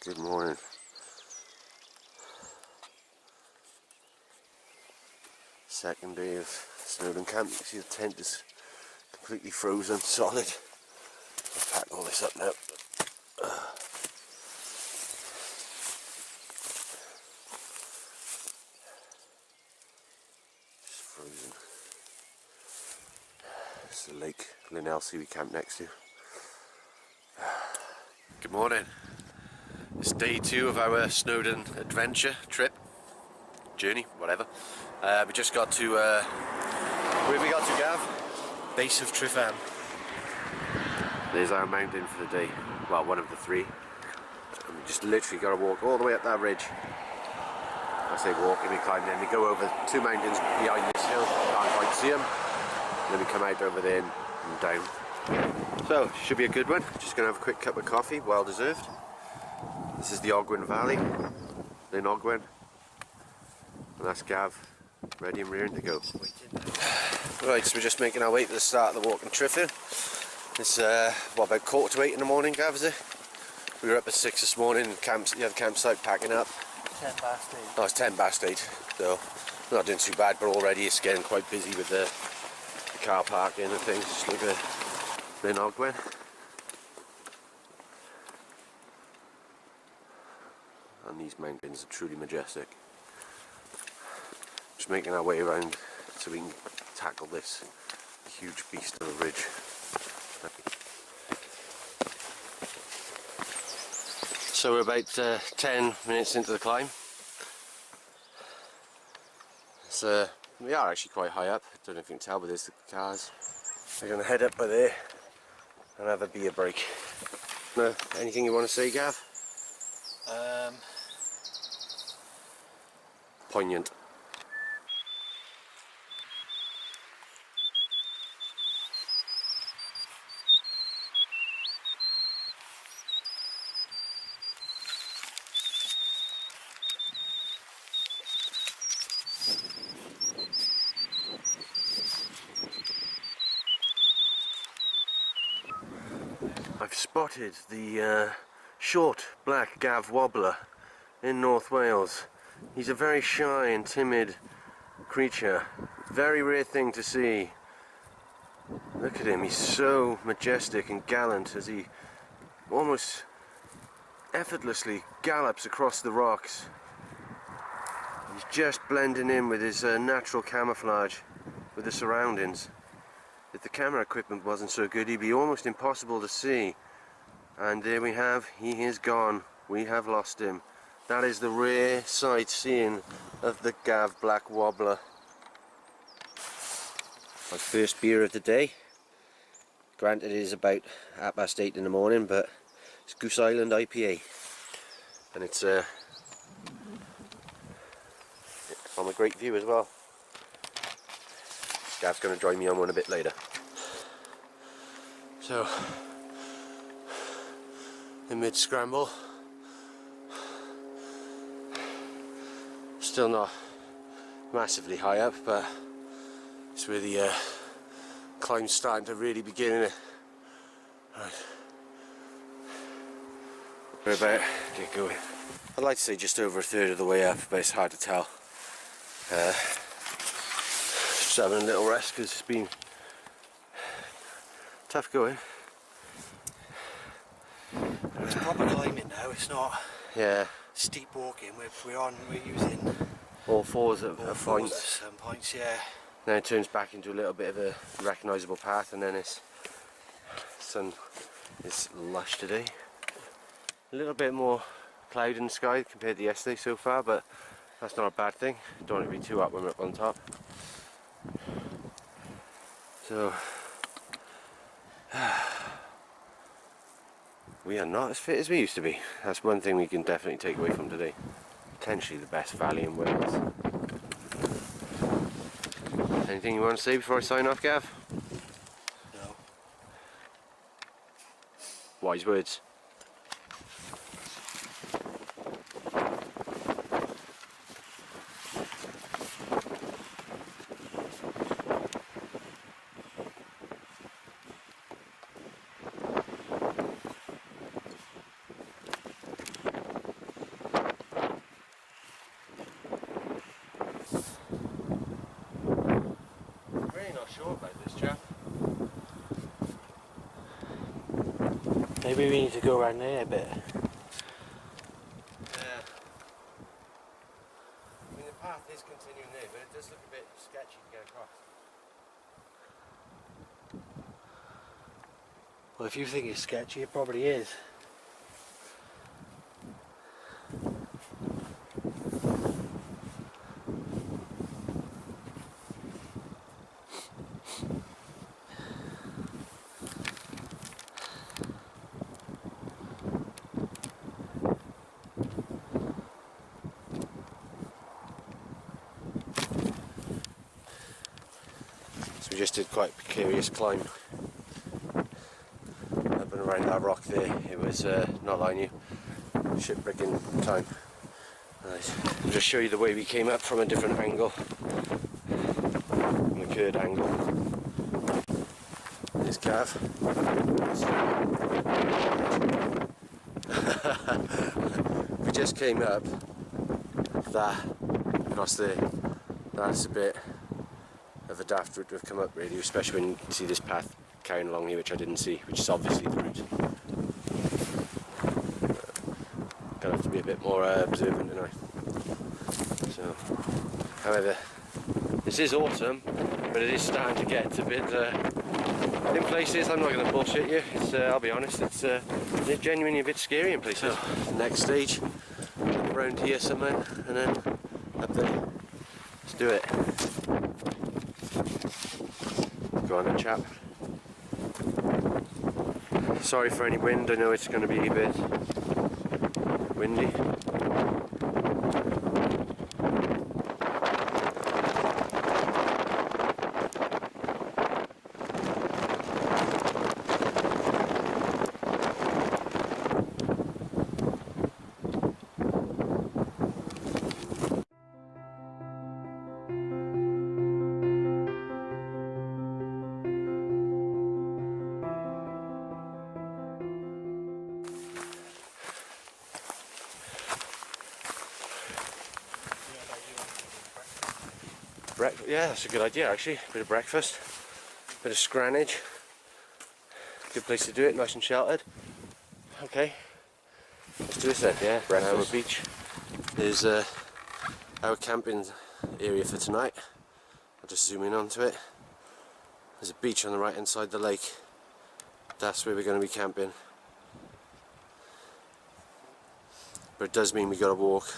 Good morning. Second day of Snowdonia camp. You can see the tent is completely frozen, solid. I'll pack all this up now. It's frozen. It's the lake Linelsey we camp next to. Good morning. It's day 2 of our Snowdonia adventure trip, journey, whatever. We just got to, where have we got to, Gav? Base of Tryfan. There's our mountain for the day, well, one of the 3. And we just literally got to walk all the way up that ridge. I say walking, we climb in, we go over 2 mountains behind this hill, can't quite see them. And then we come out over there and down. So, should be a good one. Just going to have a quick cup of coffee, well deserved. This is the Ogwen Valley, Lyn Ogwen. And that's Gav, ready and rearing to go. Right, so we're just making our way to the start of the walk in Tryfan. It's what, about 7:45 in the morning, Gav, is it? We were up at 6 this morning, the campsite packing up. 10 past 8. Oh, it's 10 past 8, so not doing too bad, but already it's getting quite busy with the car parking and things. Just look at Lyn Ogwen. And these mountains are truly majestic. Just making our way around so we can tackle this huge beast of a ridge. So we're about 10 minutes into the climb. So we are actually quite high up. I don't know if you can tell, but there's the cars. We're going to head up by there and have a beer break. No, anything you want to say, Gav? Poignant. I've spotted the short black Gav Wobbler in North Wales. He's a very shy and timid creature. Very rare thing to see. Look at him, he's so majestic and gallant as he almost effortlessly gallops across the rocks. He's just blending in with his natural camouflage with the surroundings. If the camera equipment wasn't so good, he'd be almost impossible to see. And there we have, he is gone. We have lost him. That is the rare sight seeing of the Gav Black Wobbler. My first beer of the day. Granted it is about 8:30 in the morning, but it's Goose Island IPA. And it's from a great view as well. Gav's going to join me on one a bit later. So, in mid-scramble. Still not massively high up, but it's where the climb's starting to really begin, isn't it? Right. We're about to get going. I'd like to say just over a third of the way up, but it's hard to tell. Just having a little rest because it's been tough going. It's proper climbing now, it's not steep walking, we're using all fours at points. Some points, yeah. Then it turns back into a little bit of a recognisable path, and then it's sun is lush today. A little bit more cloud in the sky compared to yesterday so far, but that's not a bad thing. Don't want to be too hot when we're up on top. So we are not as fit as we used to be. That's one thing we can definitely take away from today. Potentially the best valley in Wales. Anything you want to say before I sign off, Gav? No. Wise words. sure about this chap. Maybe we need to go around there a bit. Yeah. I mean, the path is continuing there, but it does look a bit sketchy to get across. Well, if you think it's sketchy, it probably is. So we just did quite a precarious climb up and around that rock there. It was, not lying you, shipwrecking time. Right. I'll just show you the way we came up from a different angle, from a curved angle. There's Gav. We just came up that across there. That's a bit of a daft route to have come up, really, especially when you see this path carrying along here, which I didn't see, which is obviously the route. Gonna have to be a bit more observant tonight. So, however, this is autumn, but it is starting to get a bit in places. I'm not going to bullshit you. It's I'll be honest. It's genuinely a bit scary in places. So, next stage, around here somewhere, and then up there. Let's do it. Go on then, chap. Sorry for any wind. I know it's going to be a bit windy. Yeah, that's a good idea actually. Bit of breakfast, bit of scrannage. Good place to do it, nice and sheltered. Okay, let's do this then. Yeah, breakfast. Beach is our camping area for tonight. I'll just zoom in onto it. There's a beach on the right hand side of the lake. That's where we're going to be camping. But it does mean we got to walk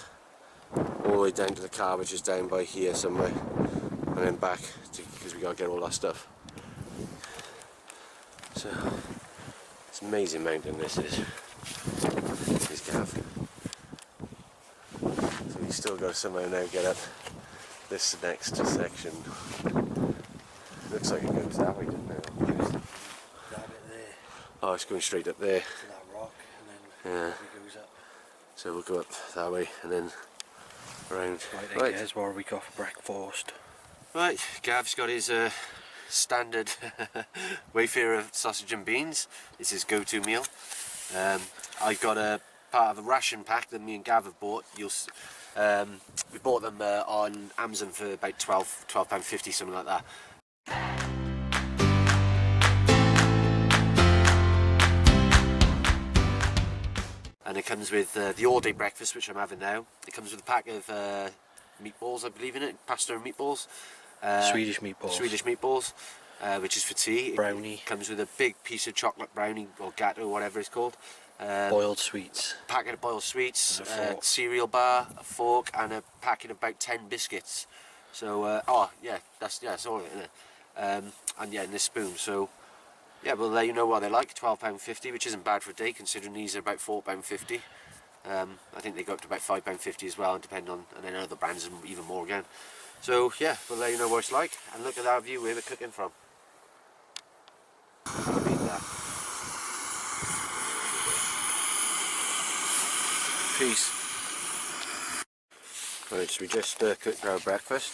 all the way down to the car, which is down by here somewhere, and then back because we got to get all our stuff. So it's an amazing mountain this is. Here's Gav. So we still got to somehow now get up this next section. Looks like it goes that way, doesn't it? That bit there. Oh, it's going straight up there. To that rock, and then it goes up. So we'll go up that way and then around. Right, there's where we go for breakfast. Right, Gav's got his standard Wayfarer sausage and beans. It's his go-to meal. I've got a part of a ration pack that me and Gav have bought. We bought them on Amazon for about £12.50, something like that. And it comes with the all-day breakfast, which I'm having now. It comes with a pack of meatballs, I believe in it, pasta and meatballs. Swedish meatballs. Swedish meatballs, which is for tea. Brownie. It comes with a big piece of chocolate brownie, or gatto, whatever it's called. Boiled sweets. Packet of boiled sweets, And cereal bar, a fork, and a packet of about 10 biscuits. So, that's all of it, isn't it? And yeah, and this spoon. So, yeah, we'll let you know what they're like. £12.50, which isn't bad for a day, considering these are about £4.50. I think they go up to about £5.50 as well, and depending on, and then other brands are even more again. So yeah, we'll let you know what it's like, and look at our view where we're cooking from. Beat that. Peace. Right, so we just cooked our breakfast.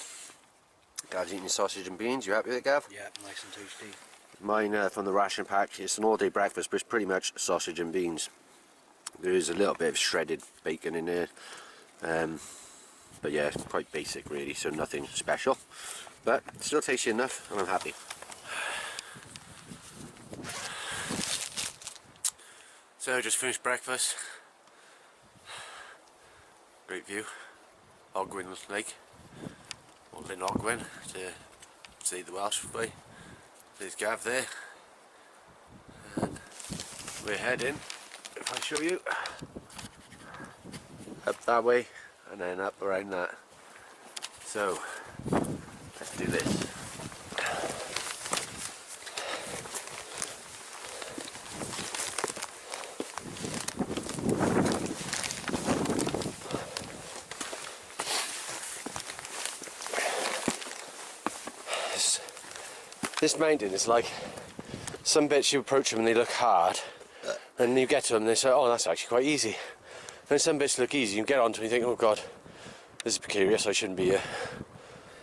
Gav's eating sausage and beans. You happy with it, Gav? Yeah, nice and tasty. Mine from the ration pack. It's an all-day breakfast, but it's pretty much sausage and beans. There is a little bit of shredded bacon in there, but yeah, it's quite basic really, so nothing special, but still tasty enough, and I'm happy. So just finished breakfast. Great view. Ogwen Lake. Or Lyn Ogwen to say the Welsh way. There's Gav there. And we're heading, if I show you, up that way and then up around that. So let's do this. This mountain is like, some bits you approach them and they look hard, and you get to them and they say, oh, that's actually quite easy. And some bits look easy, you get onto them and you think, oh god, this is precarious, I shouldn't be here.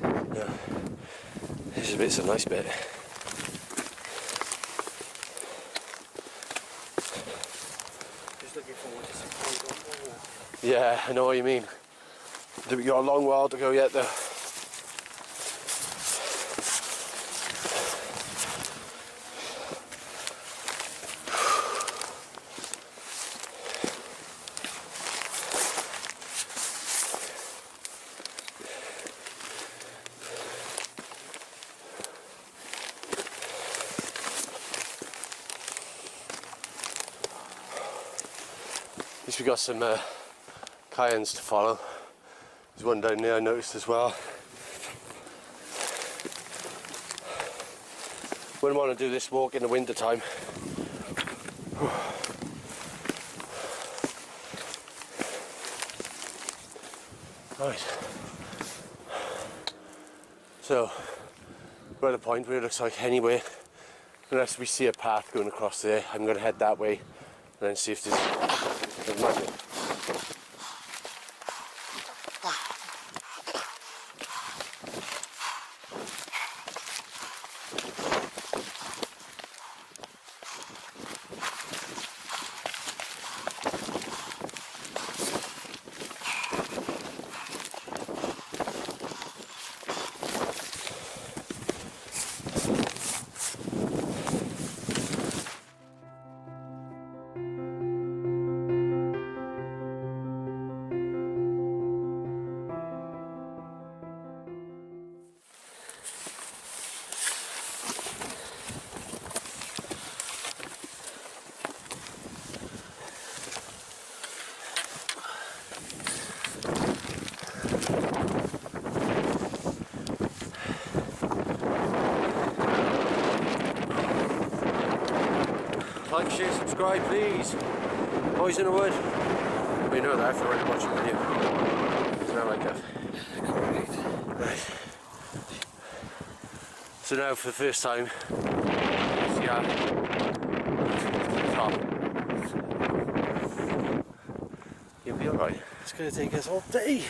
Yeah. This bit's a nice bit. Just looking forward to some cold water. Yeah, I know what you mean. You've got a long while to go yet though. At least we got some Cayennes to follow. There's one down there I noticed as well. Wouldn't want to do this walk in the winter time. Right. So we're at a point where it looks like anyway, unless we see a path going across there, I'm going to head that way and then see if there might be. Like, share, subscribe, please. Boys in the wood. We know that if you're already watching the video. It's not like that. Correct. Right. So now, for the first time, see our top. You'll be alright. It's going to take us all day.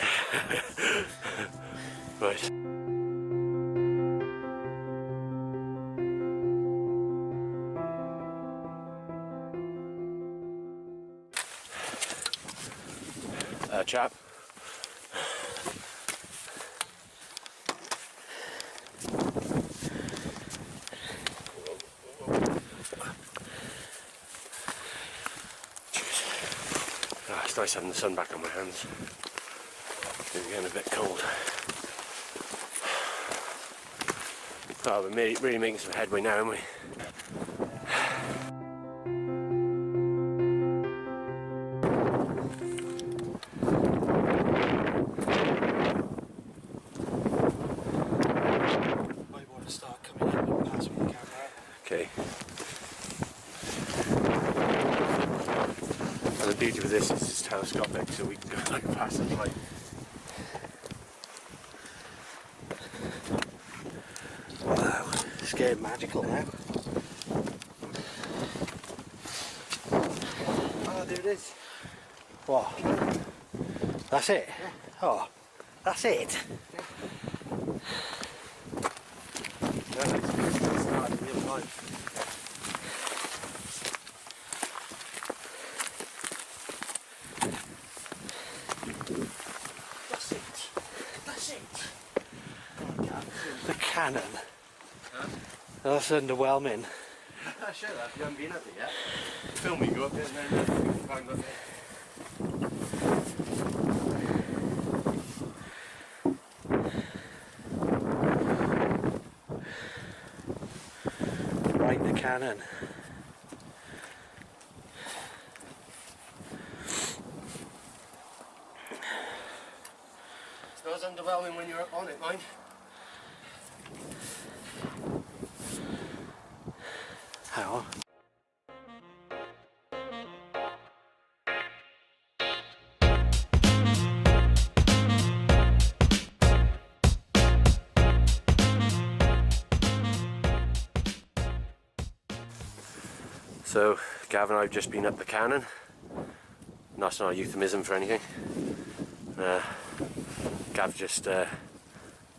Right. Chap. It's nice having the sun back on my hands. It's getting a bit cold. Oh, we're really making some headway now, aren't we? Okay. And the beauty of this is it's telescopic, so we can go like past the light. Wow, it's getting magical now. Oh, there it is. What? That's it? Yeah. Oh, that's it? Yeah. It's not real time. That's it. That's it. The cannon. Huh? That's underwhelming. should have. You haven't been up there yet. Film me go up there and then you can climb up there. Right in the cannon. It's not as underwhelming when you're up on it, mind. Hang on. So, Gav and I have just been up the cannon. And that's not a euphemism for anything. Gav just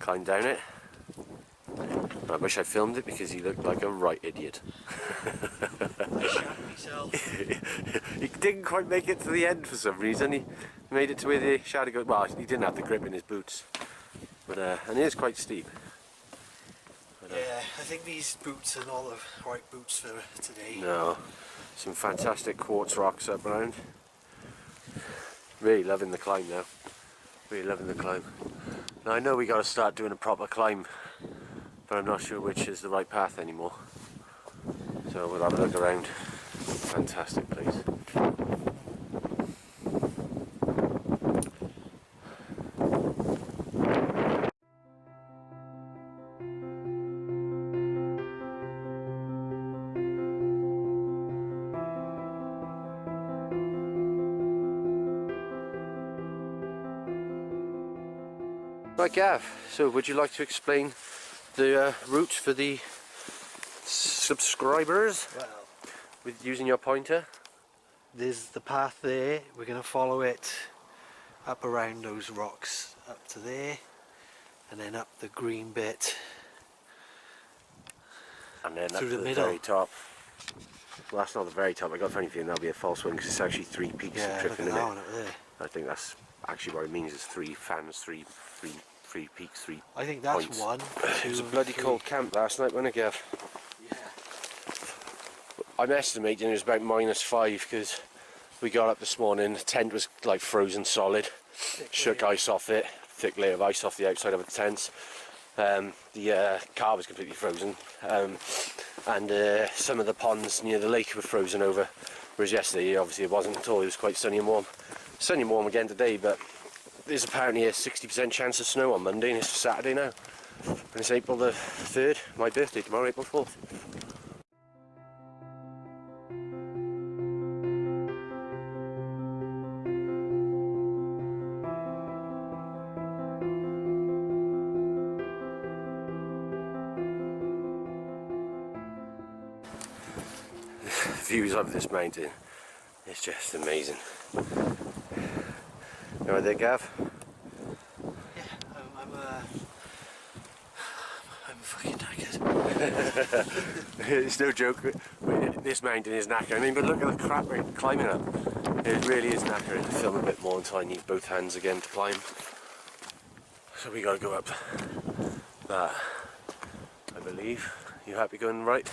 climbed down it. I wish I filmed it because he looked like a right idiot. I shat myself. He didn't quite make it to the end for some reason. He made it to where the shadow goes. Well, he didn't have the grip in his boots. But and it is quite steep. But, yeah, I think these boots are not the right boots for today. No, some fantastic quartz rocks up around. Really loving the climb now. Really loving the climb. Now I know we got to start doing a proper climb, but I'm not sure which is the right path anymore. So we'll have a look around. Fantastic place. Right, Gav, so would you like to explain the route for the subscribers Well, with using your pointer? there's the path there. We're going to follow it up around those rocks up to there, and then up the green bit And then up through to the the middle. very top. Well, that's not the very top. I got a funny feeling that'll be a false one because it's actually 3 peaks Yeah, of look Tryfan at in that one it. up there. I think that's actually what it means. Is 3 fans, three peaks, 3 I think that's points. 1, 2, It was a bloody 3. cold camp last night, wasn't it, Gav? Yeah. I'm estimating it was about -5 because we got up this morning, the tent was like frozen solid, shook ice off it, thick layer of ice off the outside of the tent. The car was completely frozen, and some of the ponds near the lake were frozen over, whereas yesterday obviously it wasn't at all. It was quite sunny and warm. Sunny and warm again today, but there's apparently a 60% chance of snow on Monday, and it's Saturday now, and it's April the 3rd, my birthday tomorrow, April 4th. Views of this mountain, it's just amazing. You right there, Gav? Yeah, I'm fucking knackered. It's no joke, this mountain is knackering. I mean, but look at the crap we're climbing up. It really is knackering. I'll film a bit more until I need both hands again to climb. So we gotta go up that, I believe. You happy going right?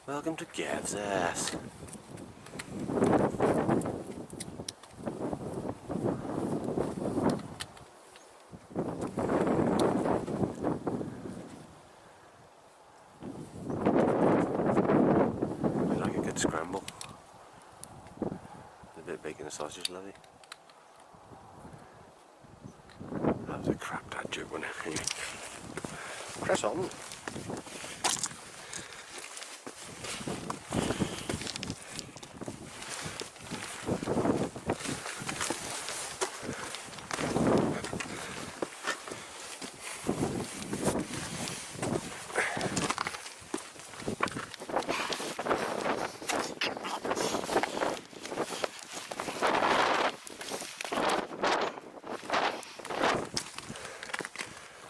Welcome to Gav's ass. I like a good scramble. A bit of bacon and sausage, lovely. That was a crap dad joke, wasn't it? Anyway. Press on.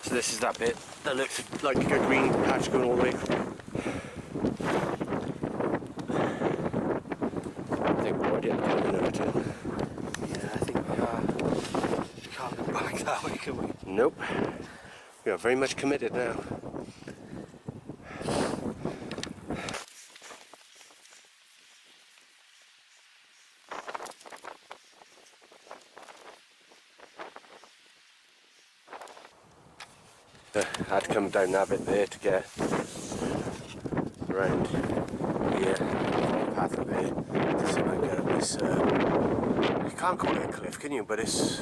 So this is that bit that looks like a good green patch going all the way. round it up to another turn. Yeah, I think we are. We can't go back that way, can we? Nope. We are very much committed now. I had to come down that bit there to get around here, path up here, to see if I can get up this, you can't call it a cliff, can you? But it's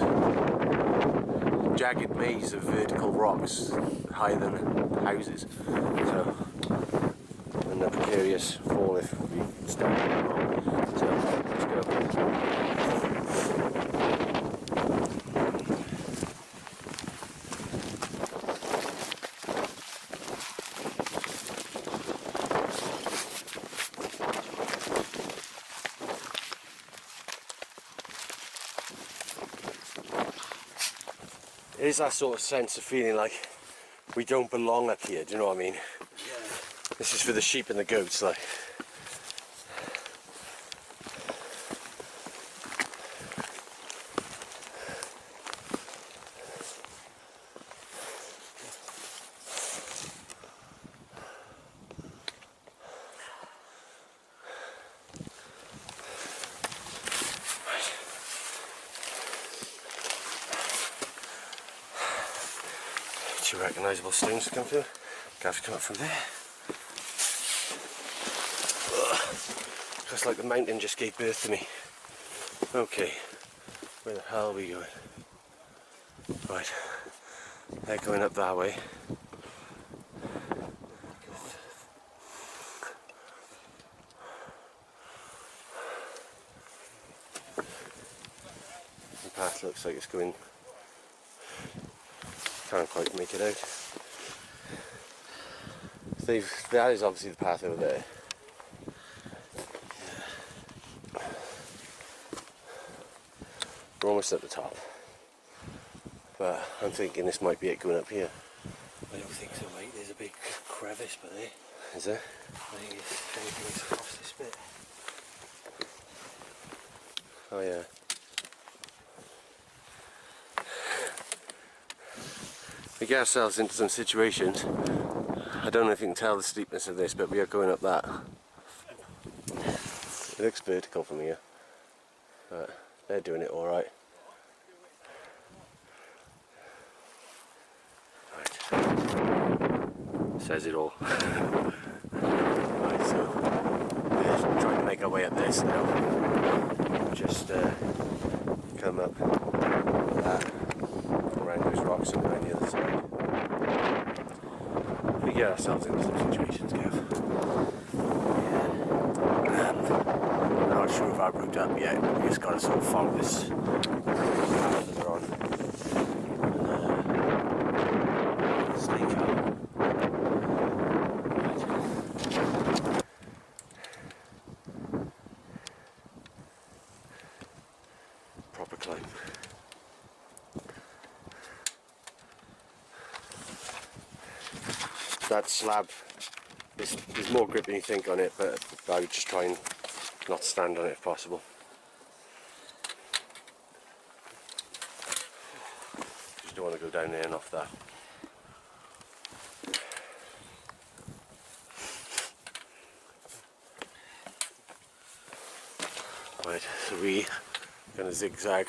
jagged maze of vertical rocks higher than houses. So, and a precarious fall if we stand wrong. So, let's go. It is that sort of sense of feeling like we don't belong up here, do you know what I mean? Yeah. This is for the sheep and the goats, like. Two recognisable stones to come through. Have to come up from there. Just like the mountain just gave birth to me. Okay, where the hell are we going? Right, they're going up that way. The path looks like it's going. Can't quite make it out. That is obviously the path over there. We're almost at the top. But I'm thinking this might be it going up here. I don't think so, mate. There's a big crevice by there. Is there? I think it's across this bit. Oh yeah. We get ourselves into some situations. I don't know if you can tell the steepness of this, but we are going up that. It looks vertical from here, but they're doing it all right. Says it all. Right, so we're trying to make our way up this now. Just come up that, around those rocks and around the other side. We get ourselves into some situations, Gav. And I'm not sure if our route up yet. We just got to sort of follow this path that we're on. And, stay calm. Proper climb. That slab there's more grip than you think on it, but I would just try and not stand on it if possible. Just don't want to go down there and off that. Right, so we're going to zigzag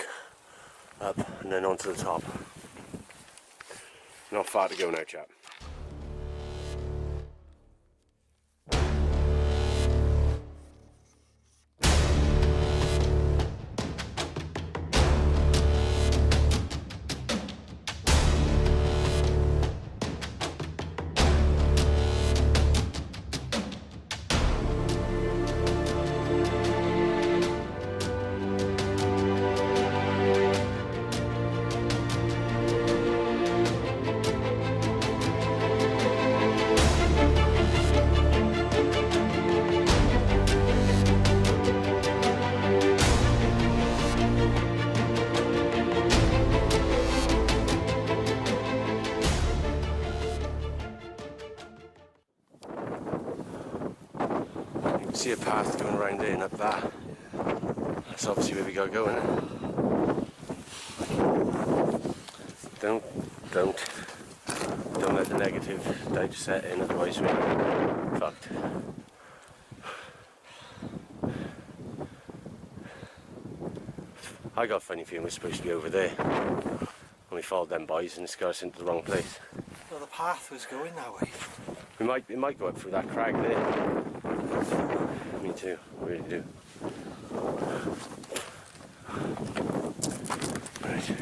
up and then onto the top. Not far to go now, chap. See a path going around there and up that. That's obviously where we gotta go, isn't it? Don't let the negative doubt set in, otherwise we're fucked. I got a funny feeling we're supposed to be over there. And we followed them boys and it's got us into the wrong place. Well, the path was going that way. We might go up through that crag there. Me too, I really do. Right.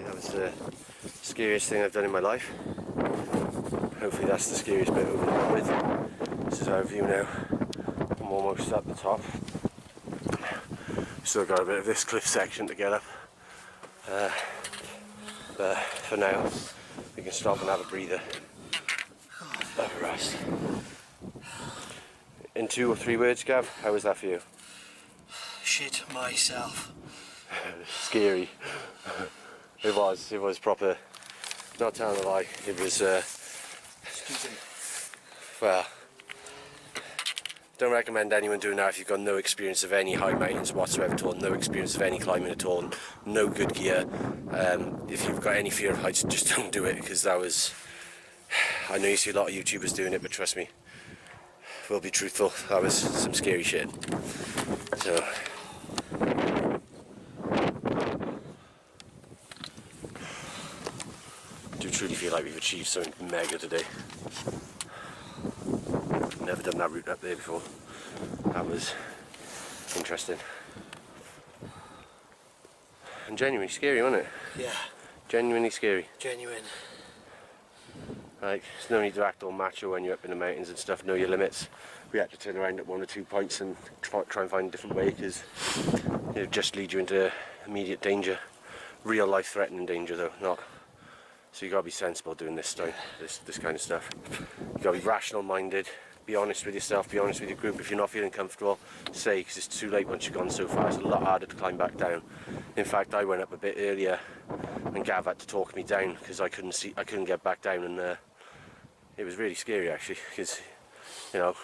That was the scariest thing I've done in my life. Hopefully that's the scariest bit over and done with. This is our view now. I'm almost at the top. Still got a bit of this cliff section to get up. But for now, we can stop and have a breather. Have a rest. In 2 or 3 words, Gav, how was that for you? Shit myself. Scary. It was proper. Not telling a lie. It was. Well, don't recommend anyone doing that if you've got no experience of any high mountains whatsoever at all, no experience of any climbing at all, no good gear. If you've got any fear of heights, just don't do it, because that was. I know you see a lot of YouTubers doing it, but trust me, we'll be truthful, that was some scary shit. So. I do truly feel like we've achieved something mega today. Never done that route up there before. That was interesting. And genuinely scary, wasn't it? Yeah. Genuinely scary. Genuine. Like, there's no need to act all macho when you're up in the mountains and stuff, know your limits. We had to turn around at 1 or 2 points and try and find a different way, because it would just lead you into immediate danger. Real life threatening danger though, not. So you gotta be sensible doing this stuff, this kind of stuff. You gotta be rational minded, be honest with yourself, be honest with your group. If you're not feeling comfortable, say, because it's too late once you've gone so far. It's a lot harder to climb back down. In fact, I went up a bit earlier and Gav had to talk me down because I couldn't get back down, and it was really scary actually, because you know,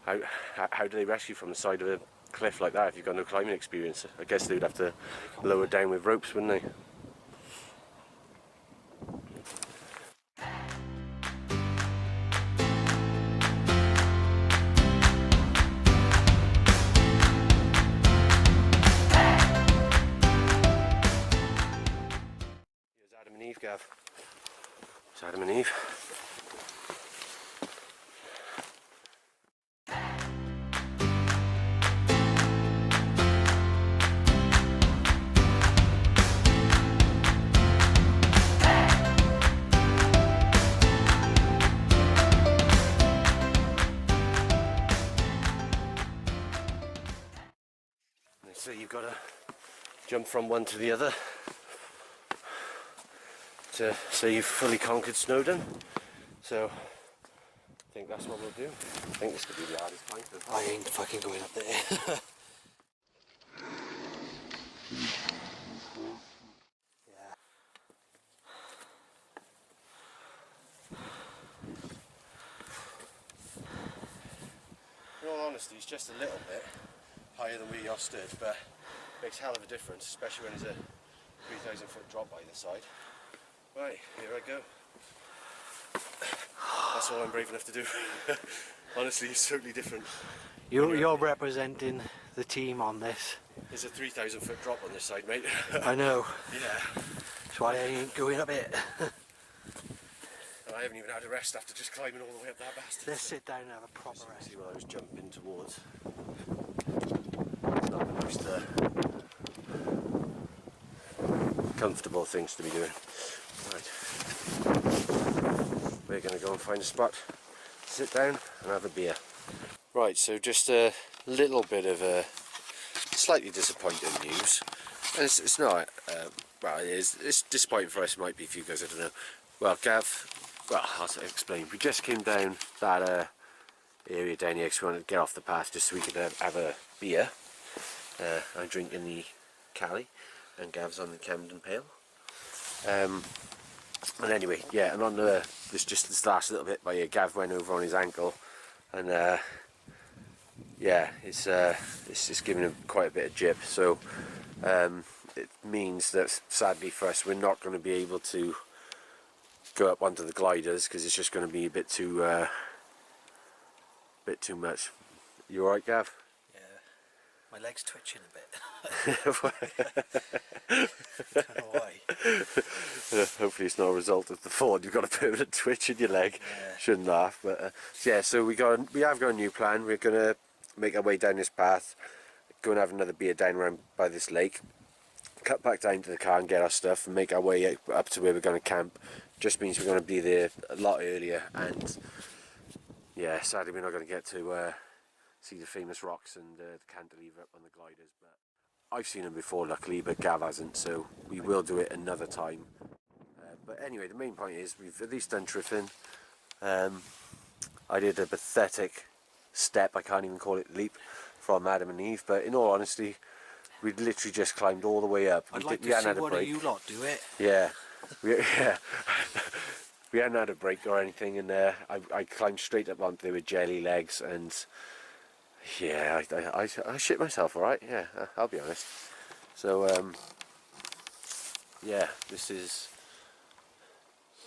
how do they rescue from the side of a cliff like that if you've got no climbing experience? I guess they would have to lower down with ropes, wouldn't they? Here's Adam and Eve, Gav. It's Adam and Eve. So you've got to jump from one to the other to say you've fully conquered Snowdon. So I think that's what we'll do. I think this could be the hardest climb. I ain't fucking going up there. Yeah. In all honesty, it's just a little bit higher than we are stood, but it makes a hell of a difference, especially when there's a 3,000 foot drop by the side. Right, here I go. That's all I'm brave enough to do. Honestly, it's totally different. You're representing the team on this. There's a 3,000 foot drop on this side, mate. I know. Yeah. That's why I ain't going up it. I haven't even had a rest after just climbing all the way up that bastard. Let's sit down and have a proper rest. See what I was jumping towards. It's not the most comfortable things to be doing. Right. We're going to go and find a spot, sit down and have a beer. Right, so just a little bit of slightly disappointing news. And it's not well, it's disappointing for us, it might be for you guys, I don't know. Well, Gav, well, I'll explain. We just came down that area down here because we wanted to get off the path just so we could have a beer. I'm drinking the Cali and Gav's on the Camden Pale. And anyway, yeah, and on this last little bit by here, Gav went over on his ankle, and yeah, it's just giving him quite a bit of jip. So it means that sadly for us, we're not going to be able to go up onto the gliders because it's just going to be a bit too much. You alright, Gav? Yeah, my leg's twitching a bit. I don't know why. Hopefully it's not a result of the fall. You've got a permanent twitch in your leg. Yeah. Shouldn't laugh, but yeah. So we have got a new plan. We're gonna make our way down this path, go and have another beer down around by this lake, cut back down to the car and get our stuff, and make our way up to where we're going to camp. Just means we're going to be there a lot earlier, and yeah, sadly we're not going to get to see the famous rocks and the cantilever up on the gliders. But I've seen them before, luckily, but Gav hasn't, so we will do it another time. But anyway, the main point is we've at least done Tryfan. I did a pathetic step, I can't even call it leap, from Adam and Eve, but in all honesty, we'd literally just climbed all the way up. I'd like to see one of you lot do it. Yeah, yeah. We hadn't had a break or anything, and I climbed straight up onto there with jelly legs, and yeah, I shit myself, alright, yeah, I'll be honest. So, yeah, this is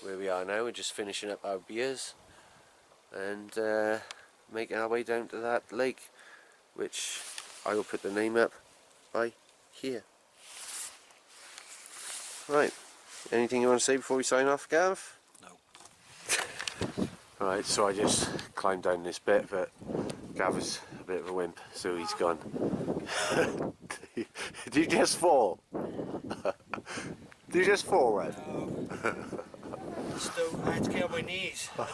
where we are now. We're just finishing up our beers and making our way down to that lake, which I will put the name up by here. Right, anything you want to say before we sign off, Gav? No. Right, so I just climbed down this bit, but Gav is a bit of a wimp, so he's gone. Did you just fall? Did you just fall, Red? No. Stone, I had to get on my knees, and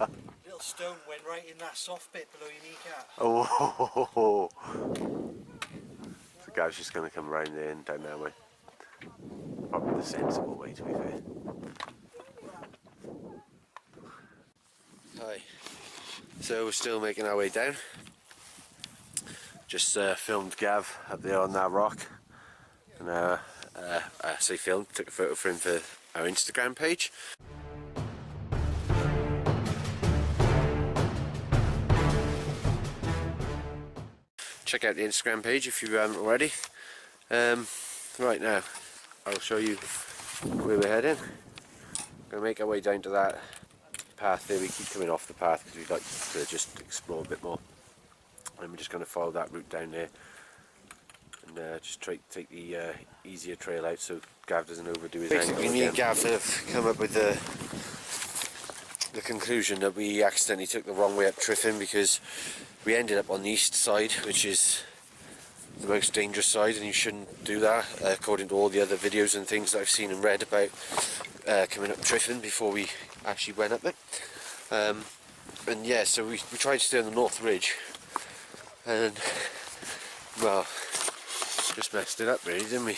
a little stone went right in that soft bit below your kneecap. Oh, so Gav's just going to come around there and down that way. Probably the sensible way, to be fair. Hi. So we're still making our way down. Just filmed Gav up there on that rock, and I say filmed, took a photo for him for our Instagram page. Check out the Instagram page if you haven't already. Right now, I'll show you where we're heading. We're going to make our way down to that path there. We keep coming off the path because we'd like to just explore a bit more. And we're just going to follow that route down there and just take the easier trail out so Gav doesn't overdo his angle. Basically, me and Gav have come up with the conclusion that we accidentally took the wrong way up Tryfan because we ended up on the east side, which is the most dangerous side, and you shouldn't do that according to all the other videos and things that I've seen and read about coming up Tryfan before we actually went up it. And yeah, so we tried to stay on the North Ridge, and well, just messed it up really, didn't we?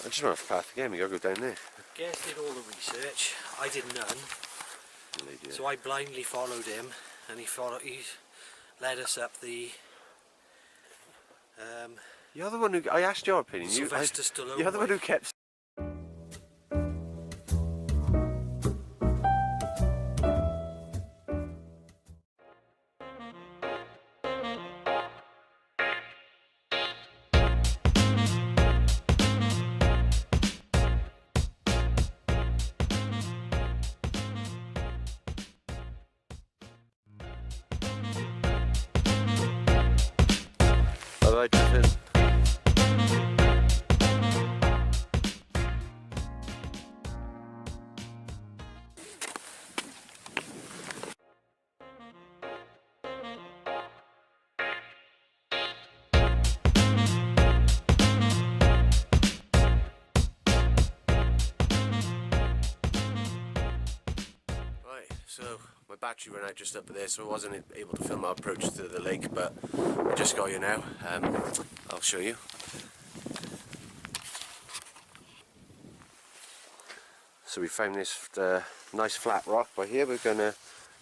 I just went off the path again, we gotta go down there. Guess did all the research, I did none. So I blindly followed him, and he led us up the You're the one who, I asked your opinion. Sylvester Stallone. You're the one who kept Bye-bye, Tryfan. So my battery ran out just up there, so I wasn't able to film our approach to the lake, but I just got here now. I'll show you. So we found this nice flat rock by here. We're gonna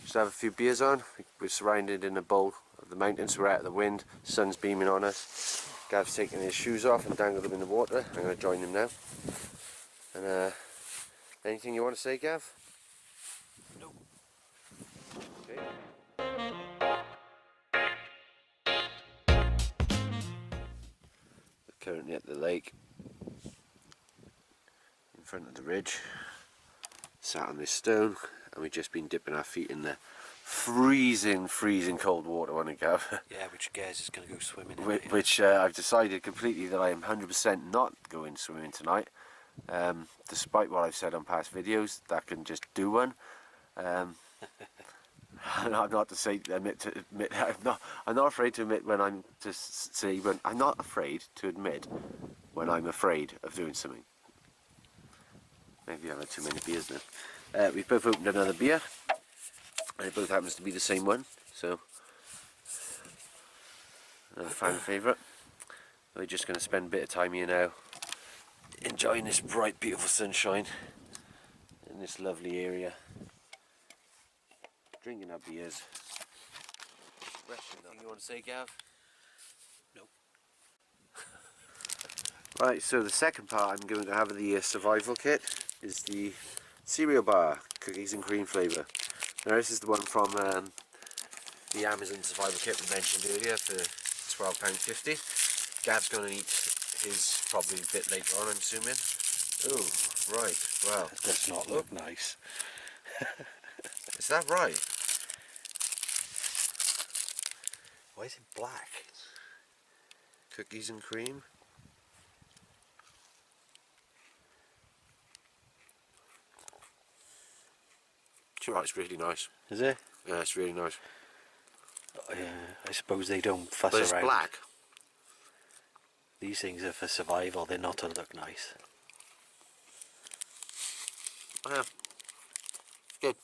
just have a few beers on. We're surrounded in a bowl of the mountains. We're out of the wind. Sun's beaming on us. Gav's taking his shoes off and dangled them in the water. I'm gonna join him now. And anything you want to say, Gav? Nope. Okay. We're currently at the lake, in front of the ridge, sat on this stone, and we've just been dipping our feet in the freezing cold water, wasn't it, Gav? Yeah, which Gaz is going to go swimming in. Which I've decided completely that I am 100% not going swimming tonight. Despite what I've said on past videos, that can just do one. I'm not afraid to admit when I'm I'm not afraid to admit when I'm afraid of doing something. Maybe I've had too many beers then. We've both opened another beer, and it both happens to be the same one, so another fan favourite. We're just going to spend a bit of time here now, enjoying this bright, beautiful sunshine in this lovely area, drinking our beers. Anything you want to say, Gav? Nope. Right, so the second part I'm going to have of the survival kit is the cereal bar, cookies and cream flavour. Now this is the one from the Amazon survival kit we mentioned earlier for £12.50. Gav's going to eat his probably a bit later on, I'm assuming. Oh, right, well. That does not look nice. Is that right? Why is it black? Cookies and cream. Right, it's really nice. Is it? Yeah, it's really nice. I suppose they don't fuss But it's around. black. These things are for survival, they're not to look nice. Oh, yeah. Good.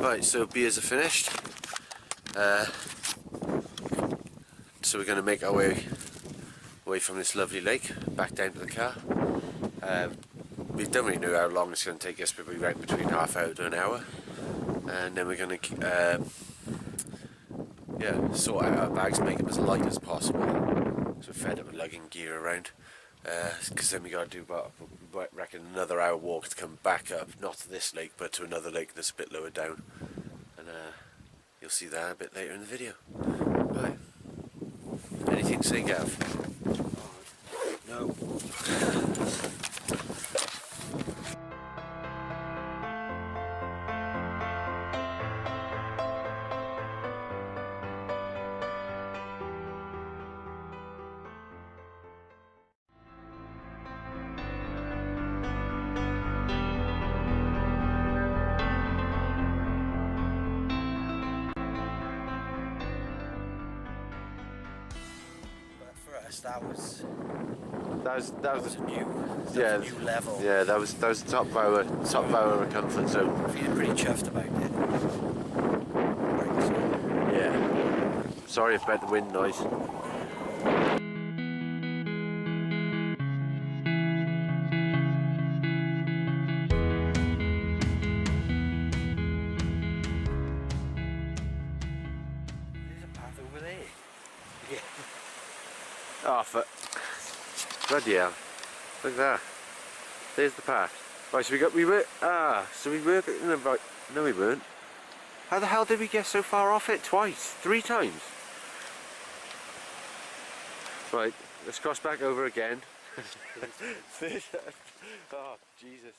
Right, so beers are finished. So we're going to make our way away from this lovely lake, back down to the car. We don't really know how long it's going to take us, probably right between half hour to an hour. And then we're going to sort out our bags, make them as light as possible. So we're fed up with lugging gear around. Because then we got to do about, I reckon, another hour walk to come back up, not to this lake, but to another lake that's a bit lower down. And you'll see that a bit later in the video. Right. Anything to say, Gav? No. That was a new level. Yeah, that was the top of our comfort zone. Feeling pretty chuffed about it. Yeah. Sorry about the wind noise. There's a path over there. Yeah. Oh, bloody hell. Look at that. There's the path. Right, so we were in about, no we weren't. How the hell did we get so far off it? Twice? 3 times? Right, let's cross back over again. Oh, Jesus.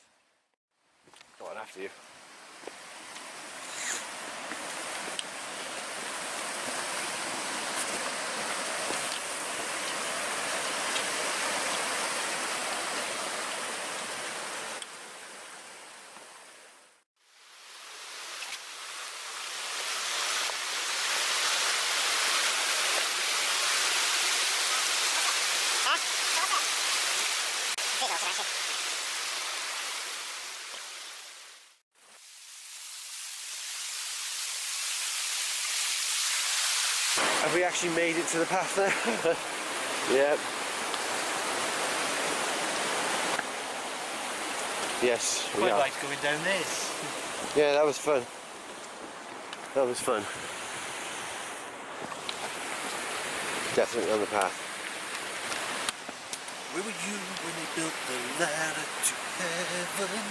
Go on, after you. actually made it to the path there. Yep. Yes, we Quite are. like going down this. Yeah, that was fun. That was fun. Definitely on the path. Where were you when they built the ladder to heaven?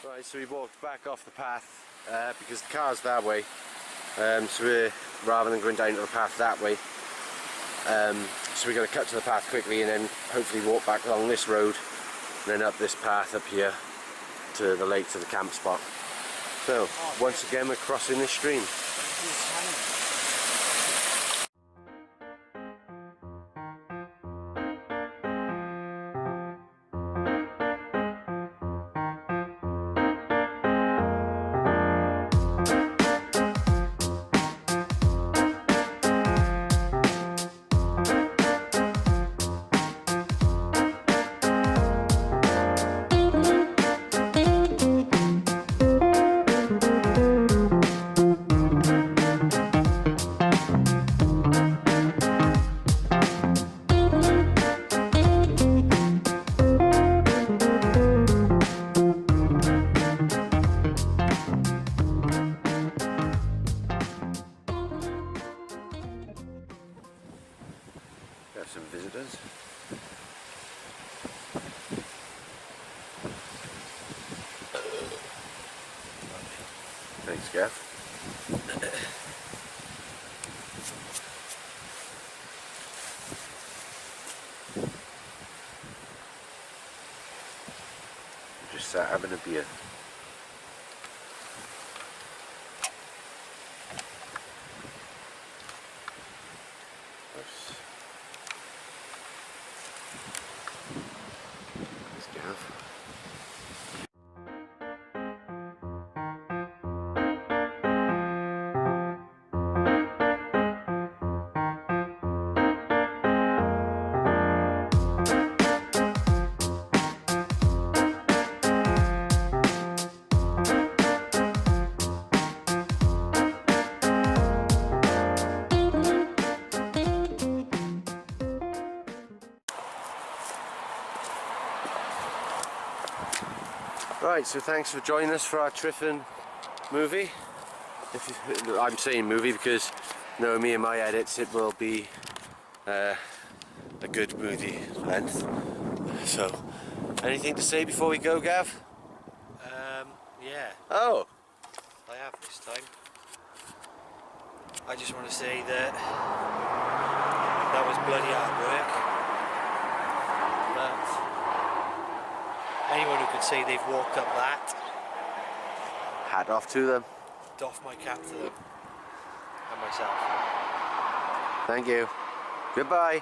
Right, so we walked back off the path because the car's that way. So we're, rather than going down to the path that way, so we're going to cut to the path quickly and then hopefully walk back along this road and then up this path up here to the lake, to the camp spot. So once again we're crossing this stream. Some visitors. Thanks, Gav. Just sat having a beer. Right, so thanks for joining us for our Tryfan movie. I'm saying movie because, no, me and my edits, it will be a good movie length. So, anything to say before we go, Gav? Yeah. Oh! I have this time. I just want to say that that was bloody hard work. But anyone who could say they've walked up that, Hat off to them. doff my cap to them and myself. Thank you. Goodbye.